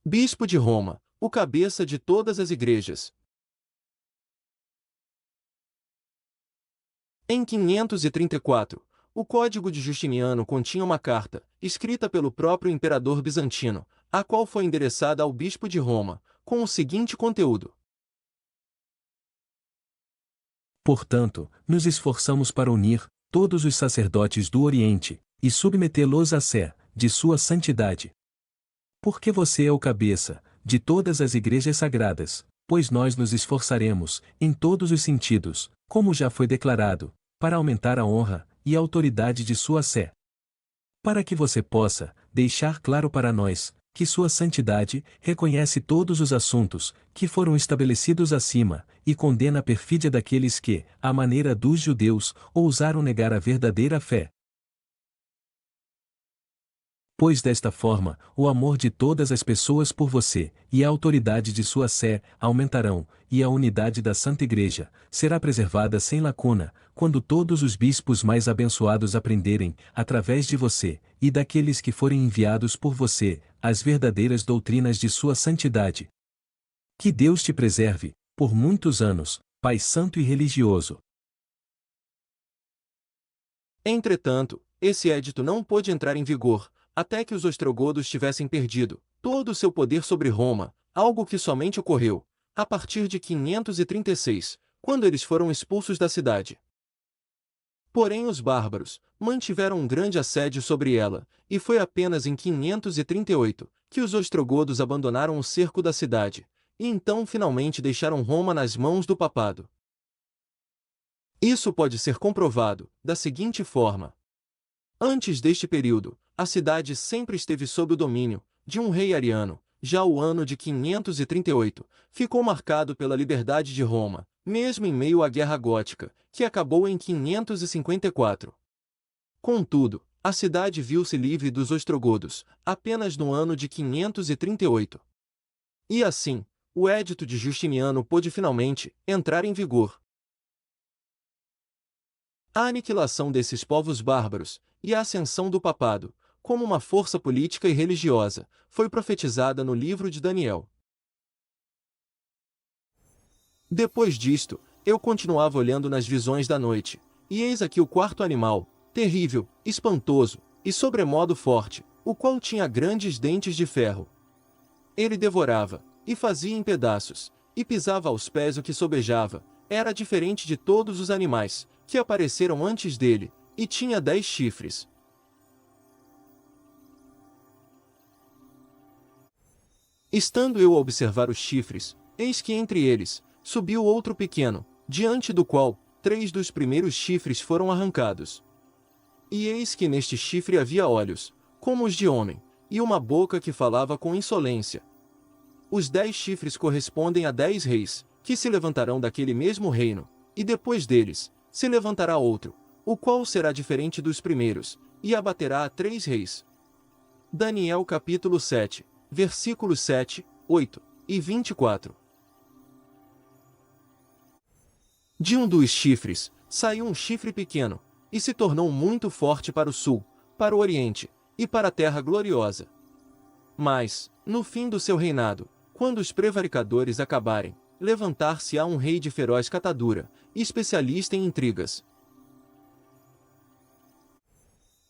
Bispo de Roma, o cabeça de todas as igrejas. Em 534, o Código de Justiniano continha uma carta, escrita pelo próprio imperador bizantino, a qual foi endereçada ao bispo de Roma, com o seguinte conteúdo: Portanto, nos esforçamos para unir todos os sacerdotes do Oriente e submetê-los à sé de sua santidade. Porque você é o cabeça de todas as igrejas sagradas, pois nós nos esforçaremos, em todos os sentidos, como já foi declarado, para aumentar a honra e a autoridade de sua sé. Para que você possa deixar claro para nós que sua santidade reconhece todos os assuntos que foram estabelecidos acima e condena a perfídia daqueles que, à maneira dos judeus, ousaram negar a verdadeira fé. Pois desta forma, o amor de todas as pessoas por você, e a autoridade de sua sé, aumentarão, e a unidade da Santa Igreja, será preservada sem lacuna, quando todos os bispos mais abençoados aprenderem, através de você, e daqueles que forem enviados por você, as verdadeiras doutrinas de sua santidade. Que Deus te preserve, por muitos anos, Pai Santo e Religioso. Entretanto, esse édito não pôde entrar em vigor, até que os ostrogodos tivessem perdido todo o seu poder sobre Roma, algo que somente ocorreu a partir de 536, quando eles foram expulsos da cidade. Porém os bárbaros mantiveram um grande assédio sobre ela, e foi apenas em 538 que os ostrogodos abandonaram o cerco da cidade, e então finalmente deixaram Roma nas mãos do papado. Isso pode ser comprovado da seguinte forma. Antes deste período, a cidade sempre esteve sob o domínio de um rei ariano. Já o ano de 538 ficou marcado pela liberdade de Roma, mesmo em meio à Guerra Gótica, que acabou em 554. Contudo, a cidade viu-se livre dos ostrogodos apenas no ano de 538. E assim, o Edito de Justiniano pôde finalmente entrar em vigor. A aniquilação desses povos bárbaros e a ascensão do papado, como uma força política e religiosa, foi profetizada no livro de Daniel. Depois disto, eu continuava olhando nas visões da noite, e eis aqui o quarto animal, terrível, espantoso e sobremodo forte, o qual tinha grandes dentes de ferro. Ele devorava, e fazia em pedaços, e pisava aos pés o que sobejava. Era diferente de todos os animais que apareceram antes dele, e tinha 10 chifres. Estando eu a observar os chifres, eis que entre eles subiu outro pequeno, diante do qual 3 dos primeiros chifres foram arrancados. E eis que neste chifre havia olhos, como os de homem, e uma boca que falava com insolência. Os 10 chifres correspondem a 10 reis, que se levantarão daquele mesmo reino, e depois deles se levantará outro, o qual será diferente dos primeiros, e abaterá a 3 reis. Daniel capítulo 7, versículos 7, 8 e 24. De um dos chifres, saiu um chifre pequeno, e se tornou muito forte para o sul, para o oriente, e para a terra gloriosa. Mas, no fim do seu reinado, quando os prevaricadores acabarem, levantar-se-á um rei de feroz catadura, especialista em intrigas.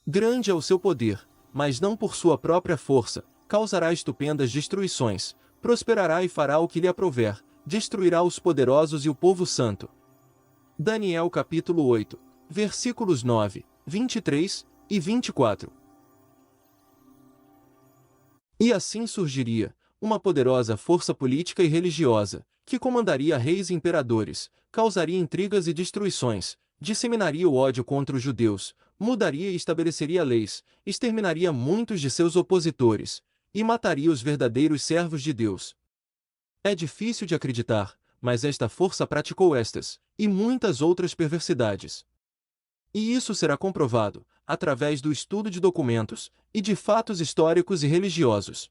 Grande é o seu poder, mas não por sua própria força, causará estupendas destruições, prosperará e fará o que lhe aprouver, destruirá os poderosos e o povo santo. Daniel capítulo 8, versículos 9, 23 e 24. E assim surgiria uma poderosa força política e religiosa, que comandaria reis e imperadores, causaria intrigas e destruições, disseminaria o ódio contra os judeus, mudaria e estabeleceria leis, exterminaria muitos de seus opositores, e mataria os verdadeiros servos de Deus. É difícil de acreditar, mas esta força praticou estas, e muitas outras perversidades. E isso será comprovado, através do estudo de documentos, e de fatos históricos e religiosos.